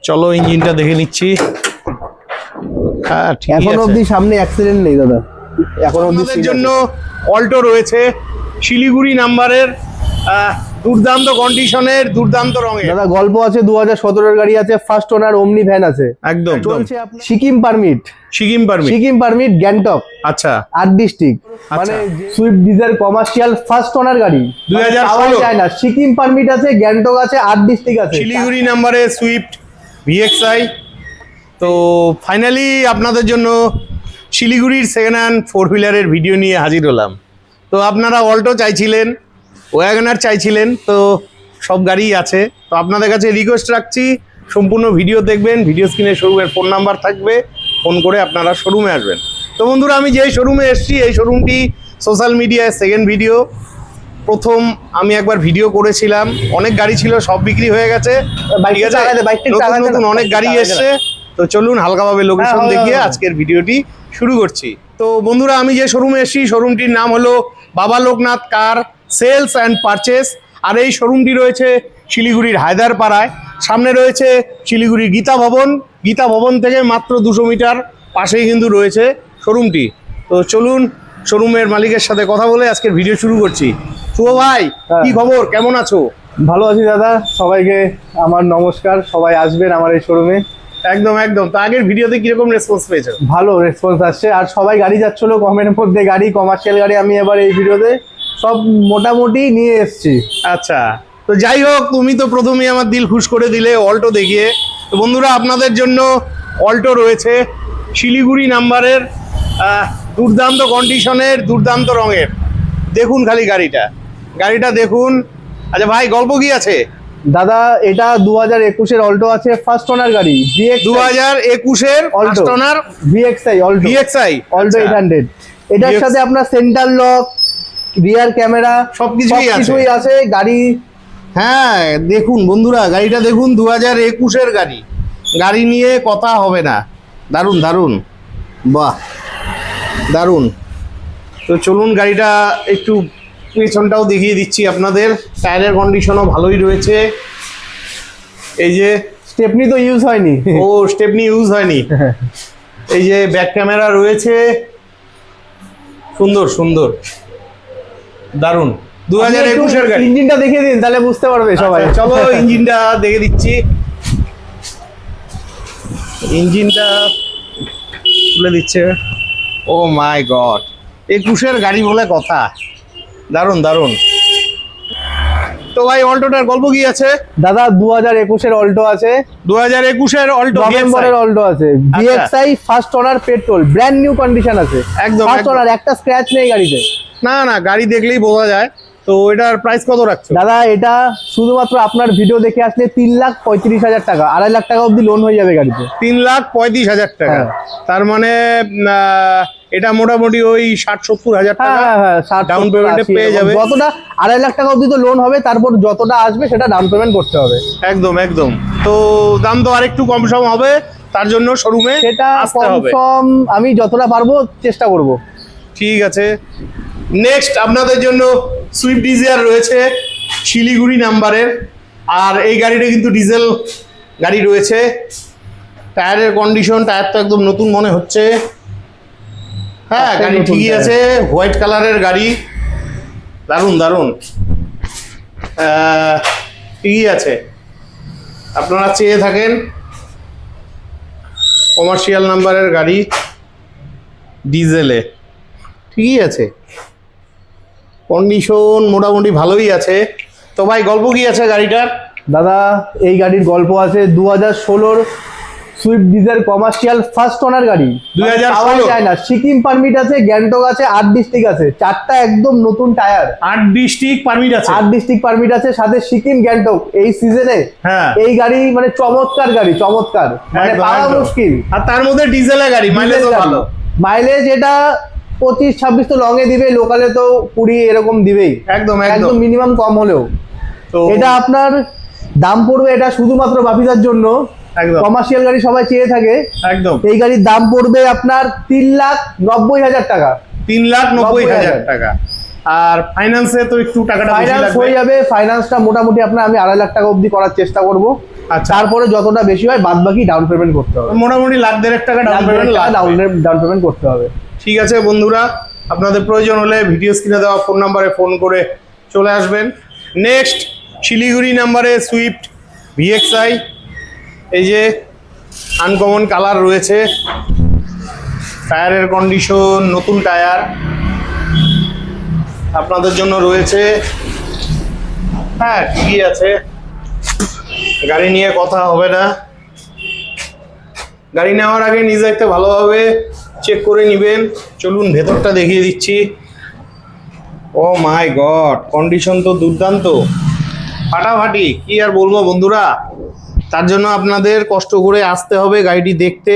চলো ইঞ্জিনটা দেখে নিচ্ছি। হ্যাঁ, ঠিক আছে। এখন অবধি সামনে অ্যাক্সিডেন্ট নেই দাদা, এখন অবধি আপনাদের জন্য অল্টো রয়েছে শিলিগুড়ি নাম্বারের, দুর্দান্ত কন্ডিশনের, দুর্দান্ত রঙের। দাদা গল্প আছে 2017 গাড়ি আছে, ফার্স্ট ওনার ওমনি ভ্যান আছে, একদম চলছে আপনার সিকিম পারমিট। সিকিম পারমিট গ্যাংটক, আচ্ছা 8 ডিস্ট্রিক্ট, মানে Swift Dzire commercial first owner গাড়ি 2016 চায় না। সিকিম পারমিট আছে, গ্যাংটক আছে, 8 ডিস্ট্রিক্ট আছে, শিলিগুড়ি নাম্বারে সুইফট ভিএক্সআই। তো ফাইনালি আপনাদের জন্য শিলিগুড়ির সেকেন্ড হ্যান্ড 4 হুইলারের ভিডিও নিয়ে হাজির হলাম। তো আপনারা অল্টো চাইছিলেন, ওয়াগনার চাইছিলেন, তো সব গাড়িই আছে। তো আপনাদের কাছে রিকোয়েস্ট রাখছি, সম্পূর্ণ ভিডিও দেখবেন। ভিডিও স্ক্রিনে শোরুমের ফোন নাম্বার থাকবে, ফোন করে আপনারা শোরুমে আসবেন। তো বন্ধুরা, আমি যেই শোরুমে এসেছি, এই শোরুমটি সোশ্যাল মিডিয়ায় সেকেন্ড ভিডিও। প্রথম আমি একবার ভিডিও করেছিলাম, অনেক গাড়ি ছিল, সব বিক্রি হয়ে গেছে। ঠিক আছে, নতুন নতুন অনেক গাড়ি এসছে। তো চলুন হালকাভাবে লোকেশন দেখিয়ে আজকের ভিডিওটি শুরু করছি। তো বন্ধুরা, আমি যে শোরুমে এসেছি, শোরুমটির নাম হলো বাবা লোকনাথ কার সেলস অ্যান্ড পারচেস। আর এই শোরুমটি রয়েছে শিলিগুড়ির হায়দারপাড়ায়। সামনে রয়েছে শিলিগুড়ির গীতা ভবন, গীতা ভবন থেকে মাত্র 200 মিটার পাশেই কিন্তু রয়েছে শোরুমটি। তো চলুন শোরুমের মালিকের সাথে কথা বলে আজকের ভিডিও শুরু করছি। শুভ ভাই, কি খবর, কেমন আছো? ভালো আছি দাদা, সবাইকে আমার নমস্কার, সবাই আসবেন আমার এই শোরুমে। একদম একদম। তো আগের ভিডিওতে কিরকম রেসপন্স পেয়েছো? ভালো রেসপন্স আসছে, আর সবাই গাড়ি যাচ্ছিল কমের মধ্যে, গাড়ি কমার্শিয়াল গাড়ি আমি এবার এই ভিডিওতে সব মোটামুটি নিয়ে এসেছি। আচ্ছা, তো যাই হোক, তুমি তো প্রথমেই আমার দিল খুশ করে দিলে অল্টো দেখিয়ে। তো বন্ধুরা, আপনাদের জন্য অল্টো রয়েছে শিলিগুড়ি নাম্বারের, দুর্দান্ত কন্ডিশনের, দুর্দান্ত রঙের। দেখুন খালি গাড়িটা দেখুন। আচ্ছা ভাই, গল্প কি আছে? দাদা এটা 2021-এর অল্টো আছে, ফার্স্ট ওনার গাড়ি, 2021-এর first owner VXI Alto, VXI Alto 800। এটার সাথে আপনার সেন্টার লক, রিয়ার ক্যামেরা সবকিছুই আছে গাড়ি। হ্যাঁ দেখুন বন্ধুরা, গাড়িটা দেখুন, 2021-এর গাড়ি নিয়ে কথা হবে না। দারুণ দারুণ, বাহ দারুণ। তো চলুন গাড়িটা একটু পেছনটাও দেখিয়ে দিচ্ছি আপনাদের। টায়ারের কন্ডিশনও ভালোই রয়েছে। এই যে স্টেপনি তো ইউজ হয়নি, ও স্টেপনি ইউজ হয়নি। এই যে ব্যাক ক্যামেরা রয়েছে, সুন্দর সুন্দর, দারুণ। 2021-এর গাড়ি। ইঞ্জিনটা দেখিয়ে দিন, তাহলে বুঝতে পারবে সবাই। চলো ইঞ্জিনটা দেখে দিচ্ছি। ইঞ্জিনটা তুলে দিচ্ছে। ও মাই গড, 21-এর গাড়ি বলে কথা, দারুণ দারুণ। তো ভাই, অল্টোটার গল্প কি আছে? দাদা 2021-এর অল্টো আছে, 2021-এর অল্টো, নভেম্বরের অল্টো আছে, VXI first owner petrol, brand new condition আছে, একদম ফার্স্ট ওনার, একটা স্ক্র্যাচ নেই গাড়িতে। না না, গাড়ি দেখলেই বোঝা যায়। তো এটার প্রাইস কত রাখছো? দাদা এটা শুধুমাত্র আপনার ভিডিও দেখে আসলে 3,35,000 টাকা, 2.5 লাখ টাকা অবধি লোন হয়ে যাবে গাড়িতে। 3,35,000 টাকা। তার মানে এটা মোটামুটি ওই 60-70,000 টাকা ডাউন পেমেন্টে পেয়ে যাবে। যতটা 2.5 লাখ টাকা অবধি তো লোন হবে, তারপর যতটা আসবে সেটা ডাউন পেমেন্ট করতে হবে। একদম একদম। তো দাম তো আরেকটু কম সম হবে, তার জন্য শোরুমে সেটা আসতে হবে। কম আমি যতটা পারবো চেষ্টা করব। ঠিক আছে। নেক্সট আপনাদের জন্য সুইফট ডিজায়ার রয়েছে শিলিগুড়ি নাম্বারের। আর এই গাড়িটা কিন্তু ডিজেল গাড়ি রয়েছে। টায়ারের কন্ডিশন, টায়ার তো একদম নতুন মনে হচ্ছে। হ্যাঁ, গাড়ি ঠিকই আছে, হোয়াইট কালারের গাড়ি, দারুণ দারুণ, ঠিকই আছে। আপনারা চেয়ে থাকেন কমার্শিয়াল নাম্বারের গাড়ি ডিজেলে, ঠিকই আছে, কন্ডিশন মোটামুটি ভালোই আছে। তো ভাই, গল্প কি আছে গাড়িটার? দাদা এই গাড়ির গল্প আছে, 2016-র Swift Dzire commercial first owner গাড়ি, 2016 চায় না। সিকিম পারমিট আছে, গ্যাংটক আছে, 8 ডিস্ট্রিক্ট আছে, 4টা একদম নতুন টায়ার, 8 ডিস্ট্রিক্ট পারমিট আছে, 8 ডিস্ট্রিক্ট পারমিট আছে, সাথে সিকিম গ্যাংটক। এই সিজনে এই গাড়ি মানে চমৎকার গাড়ি, চমৎকার, মানে পাওয়া মুশকিল। আর তার মধ্যে ডিজেলের গাড়ি, মাইলেজও ভালো। মাইলেজ এটা 25-26 তো লং এ দিবে, লোকালে তো 20 এরকম দিবেই, একদম একদম মিনিমাম কম হলেও। তো এটা আপনার দাম পড়বে, এটা শুধুমাত্র বাপিদার জন্য, কমার্শিয়াল গাড়ি সবাই চেয়ে থাকে। একদম। এই গাড়ির দাম পড়বে আপনার 3,90,000 টাকা, 3,90,000 টাকা। আর ফাইন্যান্সে তো একটু টাকাটা বেশি ফাইন্যান্স লাগবে। হয়ে যাবে, ফাইন্যান্সটা মোটামুটি আপনার আমি 2.5 লাখ টাকা অবধি করার চেষ্টা করব। আচ্ছা, তারপরে যতটা বেশি হয় বাদ বাকি ডাউন পেমেন্ট করতে হবে, মোটামুটি লাখ দেড়েক টাকা ডাউন পেমেন্ট ডাউন পেমেন্ট করতে হবে। ঠিক আছে বন্ধুরা, আপনাদের প্রয়োজন হলে ভিডিও স্ক্রিনে দেওয়া ফোন নাম্বারে ফোন করে চলে আসবেন। নেক্সট শিলিগুড়ি নাম্বারে সুইফট VXI, এই যে আনকমন কালার রয়েছে, টায়ারের কন্ডিশন নতুন টায়ার আপনাদের জন্য রয়েছে। হ্যাঁ ঠিকই আছে, গাড়ি নিয়ে কথা হবে না। গাড়ি নেওয়ার আগে নিজ দায়িত্বে ভালোভাবে চেক করে নেবেন। চলুন ভেতরটা দেখিয়ে দিচ্ছি। ও মাই গড, কন্ডিশন তো দুর্দান্ত, ফাটাফাটি, কি আর বলবো বন্ধুরা। তার জন্য আপনাদের কষ্ট করে আসতে হবে গাড়িটি দেখতে,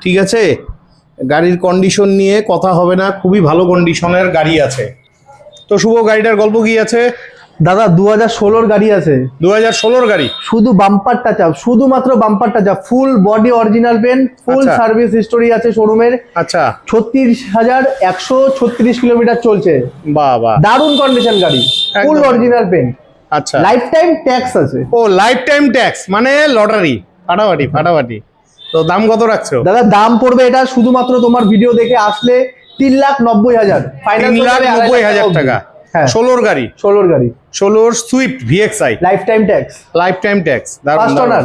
ঠিক আছে? গাড়ির কন্ডিশন নিয়ে কথা হবে না, খুবই ভালো কন্ডিশনের গাড়ি আছে। তো শুভ, গাড়িটার গল্প কি আছে? দাদা 2016 গাড়ি আছে, 2016 গাড়ি, শুধু বাম্পার টাচ আপ, শুধুমাত্র bumper touch up, full body original paint, full আচ্ছা। সার্ভিস হিস্টোরি আছে শোরুমের। আচ্ছা 36,136 কিলোমিটার চলছে, বাহ বাহ, দারুণ কন্ডিশন গাড়ি, ফুল একদম। অরিজিনাল পেন, আচ্ছা। লাইফ টাইম ট্যাক্স আছে। ও লাইফ টাইম ট্যাক্স মানে লটারি, ফাটাফাটি ফাটাফাটি। তো দাম কত রাখছো? দাদা দাম পড়বে এটা শুধুমাত্র তোমার ভিডিও দেখে আসলে 3,90,000, 3,90,000 টাকা। হ্যাঁ 16 গাড়ি, 16 গাড়ি, 16 Swift VXI, life time tax, life time tax, first owner.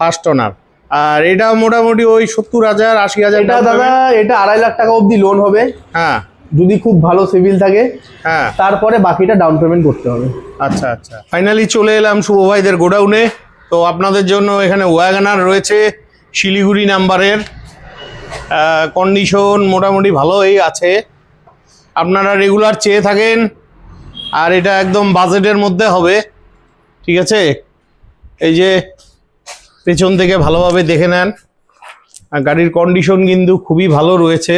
First owner. আর এটা মোটামুটি ওই 70,000 80,000 এটা দাদা এটা 2.5 লাখ টাকা অবধি লোন হবে, হ্যাঁ যদি খুব ভালো সিভিল থাকে। হ্যাঁ, তারপরে বাকিটা ডাউন পেমেন্ট করতে হবে। আচ্ছা আচ্ছা। ফাইনালি চলে এলাম শুভ ভাইদের গোডাউনে। তো আপনাদের জন্য এখানে ওয়াগনার রয়েছে শিলিগুড়ি নাম্বারের, কন্ডিশন মোটামুটি ভালোই আছে, আপনারা রেগুলার চেয়ে থাকেন। আর এটা একদম বাজেটের মধ্যে হবে, ঠিক আছে? এই যে পেছন থেকে ভালোভাবে দেখে নেন, আর গাড়ির কন্ডিশন কিন্তু খুবই ভালো রয়েছে।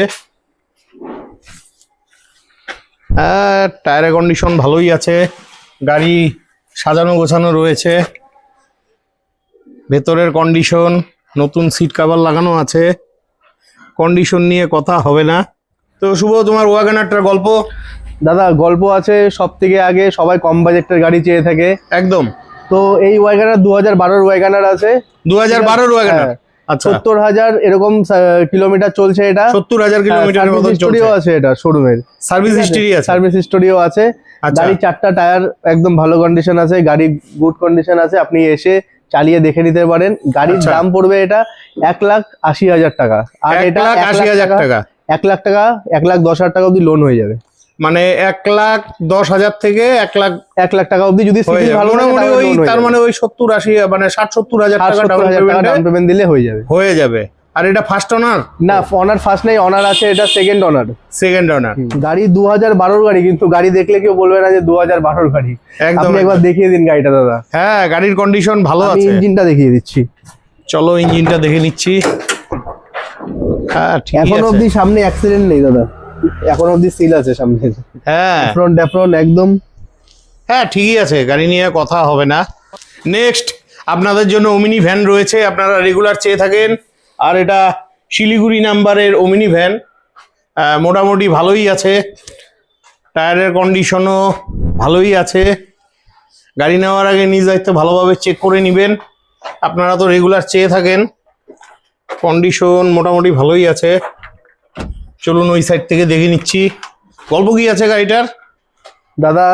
হ্যাঁ টায়ারের কন্ডিশন ভালোই আছে, গাড়ি সাজানো গোছানো রয়েছে, ভেতরের কন্ডিশন, নতুন সিট কভার লাগানো আছে, কন্ডিশন নিয়ে কথা হবে না। তো শুভ, তোমার ওয়াগনারটার গল্প? দাদা গল্প আছে, সব থেকে আগে সবাই কম বাজেটের গাড়ি চেয়ে থাকে একদম। তো এই ওয়াগনার 2012 ওয়াগনার আছে, 2012 ওয়াগনার, হ্যাঁ। আচ্ছা 70,000 এরকম কিলোমিটার চলছে এটা, 70,000 কিলোমিটারের মতো চলছে। হিস্টোরিও আছে এটা শোরুমের, সার্ভিস হিস্টরি আছে, সার্ভিস হিস্টোরিও আছে। আচ্ছা। গাড়ি 4টা টায়ার একদম ভালো কন্ডিশন আছে, গাড়ি গুড কন্ডিশন আছে, আপনি এসে চালিয়ে দেখে নিতে পারেন। গাড়ির আচ্ছা। দাম পড়বে এটা 1,80,000 টাকা, আর এটা 1,80,000 টাকা, 1 লাখ টাকা, 1,10,000 টাকা অবধি লোন হয়ে যাবে। মানে 1,10,000 থেকে 1 লাখ 1 লাখ টাকা অবধি যদি হয়ে সিভিল যাবে। ভালো থাকে মোটামুটি তাহলে ওই loan হয়ে তার যাবে। মানে ওই 70-80 মানে 60-70,000 টাকা 60-70,000 টাকা ডাউন পেমেন্ট দিলে হয়ে যাবে। হয়ে যাবে। আর এটা ফার্স্ট ওনার না, অনার ফার্স্ট নেই, অনার আছে, এটা সেকেন্ড অনার। সেকেন্ড ওনার, গাড়ি 2012 গাড়ি, কিন্তু গাড়ি দেখলে কেউ বলবে না যে 2012 গাড়ি। একদম আপনি একবার দেখিয়ে দিন গাড়িটা দাদা। হ্যাঁ গাড়ির কন্ডিশন ভালো আমি আছে। ইঞ্জিনটা দেখিয়ে দিচ্ছি। চলো ইঞ্জিনটা দেখে নিচ্ছি। হ্যাঁ ঠিক এখন আছে। অবধি সামনে অ্যাক্সিডেন্ট নেই দাদা, এখন অবধি সিল আছে সামনে, হ্যাঁ ফ্রন্ট ড্যাফ্রন একদম। হ্যাঁ ঠিকই আছে, গাড়ি নিয়ে কথা হবে না। নেক্সট আপনাদের জন্য ওমিনি ভ্যান রয়েছে, আপনারা রেগুলার চেয়ে থাকেন। আর এটা শিলিগুড়ি নাম্বারের ওমিনি ভ্যান, মোটামুটি ভালোই আছে, টায়ারের কন্ডিশনও ভালোই আছে। গাড়ি নেওয়ার আগে নিজ দায়িত্বে ভালোভাবে চেক করে নেবেন, আপনারা তো রেগুলার চেয়ে থাকেন। কন্ডিশন মোটামুটি ভালোই আছে। চলুন ওই সাইড থেকে দেখে নিচ্ছি গল্প কি আছে গাড়িটার। দাদা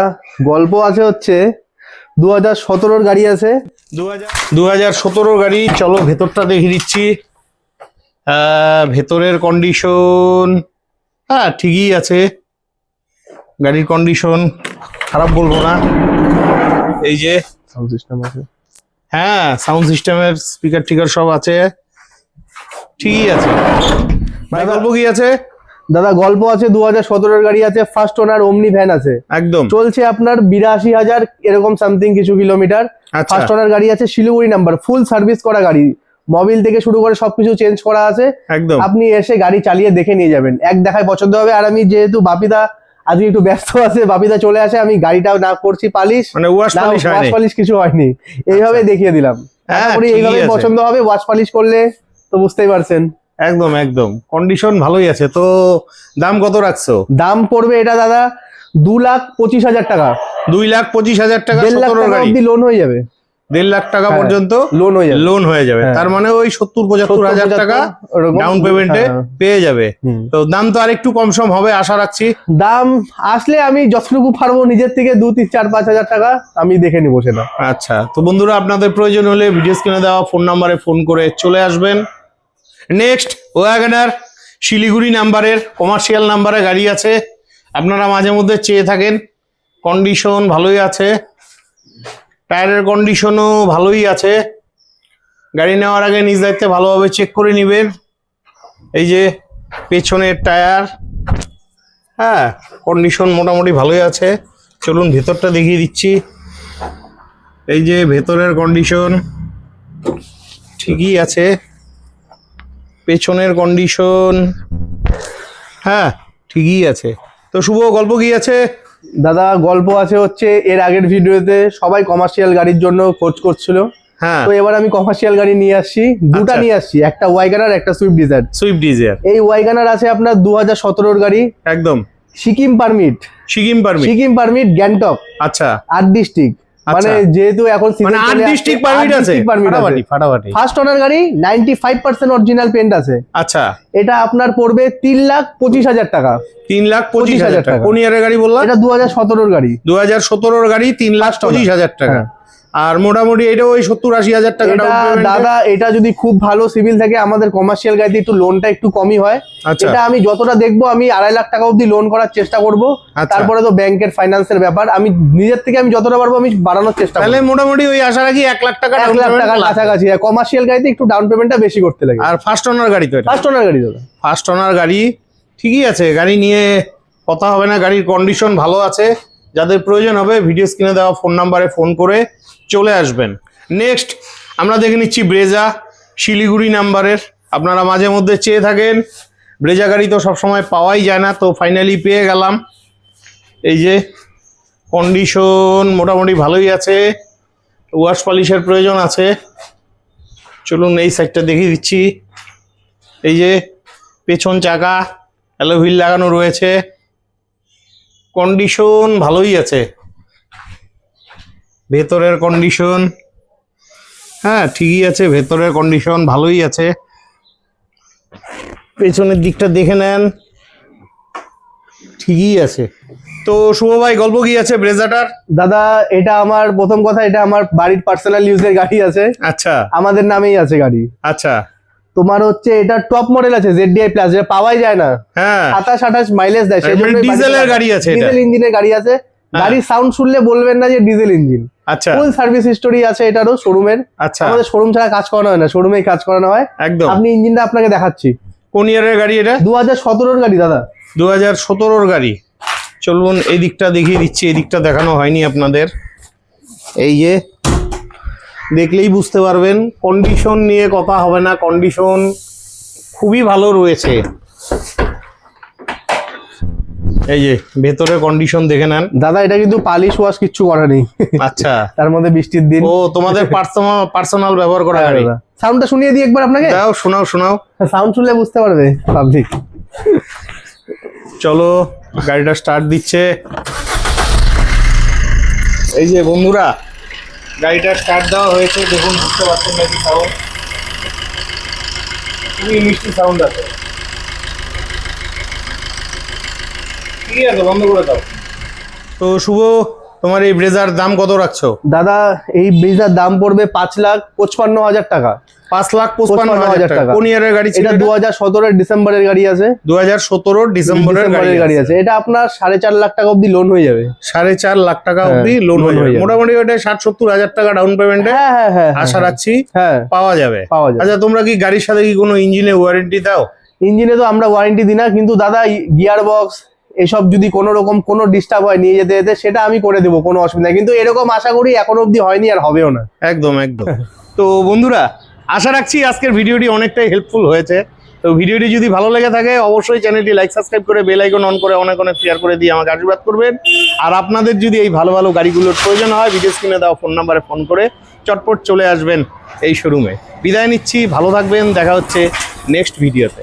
গল্প আছে হচ্ছে 2017 গাড়ি আছে, 2017 গাড়ি। চলো ভেতরটা দেখে দিচ্ছি। ভেতরের কন্ডিশন হ্যাঁ ঠিকই আছে, গাড়ির কন্ডিশন খারাপ বলবো না। এই যে সাউন্ড সিস্টেম আছে, হ্যাঁ সাউন্ড সিস্টেমের স্পিকার টিকার সব আছে, ঠিকই আছে। ভাই গল্প কি আছে? দাদা গল্প আছে 2017 গাড়ি আছে, ফার্স্ট ওনার ওমনি ভ্যান আছে, একদম চলছে আপনার 82,000 এরকম সামথিং কিছু কিলোমিটার। আচ্ছা। ফার্স্ট ওনার গাড়ি আছে, শিলিগুড়ি নাম্বার, ফুল সার্ভিস করা গাড়ি, মোবিল থেকে শুরু করে সবকিছু চেঞ্জ করা আছে। একদম আপনি এসে গাড়ি চালিয়ে দেখে নিয়ে যাবেন, এক দেখায় পছন্দ হবে। আর আমি যেহেতু বাপিদা আজকে একটু ব্যস্ত আছে, বাপিদা চলে আসে, আমি গাড়িটাও না করছি পালিশ, মানে ওয়াশ না পালিশ ওয়াশ হয়নি। পালিশ কিছু হয়নি, এইভাবে দেখিয়ে দিলাম। হ্যাঁ, আশা করি ঠিকই এইভাবে আছে। পছন্দ হবে, ওয়াশ পালিশ করলে তো বুঝতেই পারছেন। একদম একদম কন্ডিশন ভালোই আছে। তো দাম কত রাখছো? দাম পড়বে এটা দাদা 2,25,000 টাকা, 2,25,000 টাকা 1.5 লাখ 17 টাকা গাড়ি, অব্দি লোন হয়ে যাবে। 1.5 লাখ টাকা হ্যাঁ, পর্যন্ত লোন হয়ে যাবে। লোন হয়ে যাবে। হ্যাঁ। তার মানে ওই 70-75,000 টাকা ওরকম। ডাউন পেমেন্টে হ্যাঁ। পেয়ে যাবে। হুম। তো দাম তো আরেকটু কম সম হবে আশা রাখছি। দাম আসলে আমি যতটুকু পারবো নিজের থেকে 2-3-4-5 হাজার টাকা আমি দেখে নিবো সেটা। আচ্ছা, তো বন্ধুরা আপনাদের প্রয়োজন হলে ভিডিও স্ক্রিনে দেওয়া ফোন নাম্বারে ফোন করে চলে আসবেন। নেক্সট ওয়াগনার শিলিগুড়ি নাম্বারের কমার্শিয়াল নাম্বারে গাড়ি আছে, আপনারা মাঝে মধ্যে চেয়ে থাকেন। কন্ডিশন ভালোই আছে, টায়ারের কন্ডিশনও ভালোই আছে। গাড়ি নেওয়ার আগে নিজ দায়িত্বে ভালোভাবে চেক করে নেবেন। এই যে পেছনের টায়ার, হ্যাঁ কন্ডিশন মোটামুটি ভালোই আছে। চলুন ভেতরটা দেখিয়ে দিচ্ছি। এই যে ভেতরের কন্ডিশন ঠিকই আছে, পেছনের কন্ডিশন হ্যাঁ ঠিকই আছে। তো শুভ গল্প কি আছে? দাদা গল্প আছে হচ্ছে এর আগের ভিডিওতে সবাই কমার্শিয়াল গাড়ির জন্য খোঁজ করছিল, হ্যাঁ তো এবার আমি কমার্শিয়াল গাড়ি নিয়ে আসছি, দুটা আচ্ছা। নিয়ে আসছি, একটা ওয়াইগানার একটা সুইফট ডিজায়ার। সুইফট ডিজায়ার এই ওয়াইগানার আছে আপনার 2017 গাড়ি, একদম সিকিম পারমিট, সিকিম পারমিট গ্যাংটক আচ্ছা 8 ডিস্ট্রিক্ট, মানে আচ্ছা। যেহেতু এখন মানে 8 ডিস্ট্রিক্ট পারমিট আছে, ফাটাফাটি। ফার্স্ট ওনার গাড়ি, 95% অরিজিনাল পেন্ট আছে। আচ্ছা এটা আপনার পড়বে 3,25,000 টাকা। 3,25,000 টাকা। কোন ইয়ারের গাড়ি বললাম? এটা 2017 গাড়ি। 2017 গাড়ি 3,25,000 টাকা। হ্যাঁ। আর মোটামুটি এটা ওই 70-80,000 টাকা এটা down payment এ। দাদা এটা যদি খুব ভালো সিভিল থাকে আমাদের কমার্শিয়াল গাড়িতে একটু লোনটা একটু কমই হয়। আচ্ছা। এটা আমি যতটা দেখবো আমি 2.5 লাখ টাকা অবধি লোন করার চেষ্টা করব। আচ্ছা। তারপরে তো ব্যাংকের ফাইন্যান্সের ব্যাপার, আমি নিজের থেকে আমি যতটা পারবো আমি বাড়ানোর চেষ্টা করব। তাহলে মোটামুটি ওই আশা রাখি 1 লাখ টাকা 1 লাখ টাকার কাছাকাছি। কমার্শিয়াল গাড়িতে একটু ডাউন পেমেন্টটা বেশি করতে লাগে। আর ফার্স্ট ওনার গাড়ি তো এটা, ফার্স্ট ওনার গাড়ি দাদা। ফার্স্ট ওনার গাড়ি ঠিকই আছে, গাড়ি নিয়ে কথা হবে না, গাড়ির কন্ডিশন ভালো আছে। যাদের প্রয়োজন হবে ভিডিও স্ক্রিনে দেওয়া ফোন নাম্বারে ফোন করে চলে আসবেন। নেক্সট আমরা দেখে নিচ্ছি ব্রেজা শিলিগুড়ি নাম্বারের, আপনারা মাঝে মধ্যে চেয়ে থাকেন। ব্রেজা গাড়ি তো সবসময় পাওয়াই যায় না, তো ফাইনালি পেয়ে গেলাম। এই যে কন্ডিশন মোটামুটি ভালোই আছে, ওয়াশ পলিশের প্রয়োজন আছে। চলুন এই সাইডটা দেখিয়ে দিচ্ছি। এই যে পেছন চাকা অ্যালয় হুইল লাগানো রয়েছে, কন্ডিশন ভালোই আছে। ভেতরের কন্ডিশন হ্যাঁ ঠিকই আছে, ভেতরের কন্ডিশন ভালোই আছে। পেছনের দিকটা দেখে নেন, ঠিকই আছে। তো শুভ ভাই গল্প কি আছে ব্রেজাটার? দাদা এটা আমার প্রথম কথা, এটা আমার বাড়ির পার্সোনাল ইউজের গাড়ি আছে, আচ্ছা আমাদের নামেই আছে গাড়ি। আচ্ছা তোমার হচ্ছে এটা টপ মডেল আছে ZDI প্লাস, যেটা পাওয়াই যায় না, হ্যাঁ 27-28 মাইলেজ দেয়। সেই মানে জন্য ডিজেলের গাড়ি আছে এটা? ডিজেল ইঞ্জিনের গাড়ি আছে। গাড়ির সাউন্ড শুনলে বলবেন না যে ডিজেল ইঞ্জিন। আচ্ছা ফুল সার্ভিস হিস্টোরি আছে এটারও শোরুমের। আচ্ছা আমাদের শোরুম ছাড়া কাজ করানো হয় না, শোরুমেই কাজ করানো হয়। একদম। আপনি ইঞ্জিনটা আপনাকে দেখাচ্ছি। কোন ইয়ারের গাড়ি এটা? 2017 গাড়ি দাদা। 2017 গাড়ি। চলুন এই দিকটা দেখিয়ে দিচ্ছি, এই দিকটা দেখানো হয়নি আপনাদের। এই যে দেখলেই বুঝতে পারবেন, কন্ডিশন নিয়ে কথা হবে না, কন্ডিশন খুবই ভালো রয়েছে। এই যে ভেতরে কন্ডিশন দেখে নেন দাদা এটা কিন্তু পালিশ ওয়াশ কিচ্ছু করা নেই। আচ্ছা তার মধ্যে বৃষ্টির দিন। ও তোমাদের পার্সোনাল ব্যবহার করা গাড়ি। সাউন্ডটা শুনিয়ে দিই একবার আপনাকে। দাও শোনাও। সাউন্ড শুনলে বুঝতে পারবে পাবলিক। চলো গাড়িটা স্টার্ট দিচ্ছে। এই যে বন্ধুরা গাড়িটা স্টার্ট দেওয়া হয়েছে, দেখুন বুঝতে পারছেন নাকি সাউন্ড, খুবই মিষ্টি সাউন্ড আছে। ঠিক আছে বন্ধ করে দাও। তো শুভ তোমার এই ব্রেজার দাম কত রাখছো? দাদা এই ব্রেজার দাম পড়বে 5,55,000 টাকা। 5,55,000 টাকা। কোন ইয়ারের গাড়ি ছিল? এটা 2017 ডিসেম্বরের গাড়ি আছে। 2017 ডিসেম্বরের গাড়ি আছে। এটা আপনার 4.5 লাখ টাকা অবধি লোন হয়ে যাবে। 4.5 লাখ টাকা অবধি লোন হয়ে যাবে। মোটামুটি ওটা 60-70,000 টাকা ডাউন পেমেন্টে আশা রাখছি পাওয়া যাবে। আচ্ছা তোমরা কি গাড়ির সাথে কি কোনো ইঞ্জিনে ওয়ারেন্টি দাও? ইঞ্জিনে তো আমরা ওয়ারেন্টি দিই না, কিন্তু দাদা গিয়ার বক্স এসব যদি কোনো রকম কোনো ডিস্টার্ব হয় নিয়ে যেতে যেতে সেটা আমি করে দেবো, কোনো অসুবিধা নেই। কিন্তু এরকম আশা করি এখন অবধি হয়নি আর হবেও না। একদম। তো বন্ধুরা আশা রাখছি আজকের ভিডিওটি অনেকটাই হেল্পফুল হয়েছে। তো ভিডিওটি যদি ভালো লেগে থাকে অবশ্যই চ্যানেলটি লাইক সাবস্ক্রাইব করে বেল আইকন অন করে অনেক শেয়ার করে দিয়ে আমাকে আশীর্বাদ করবেন। আর আপনাদের যদি এই ভালো ভালো গাড়িগুলোর প্রয়োজন হয় ভিডিও স্ক্রিনে দেওয়া ফোন নাম্বারে ফোন করে চটপট চলে আসবেন এই শোরুমে। বিদায় নিচ্ছি, ভালো থাকবেন, দেখা হচ্ছে নেক্সট ভিডিওতে।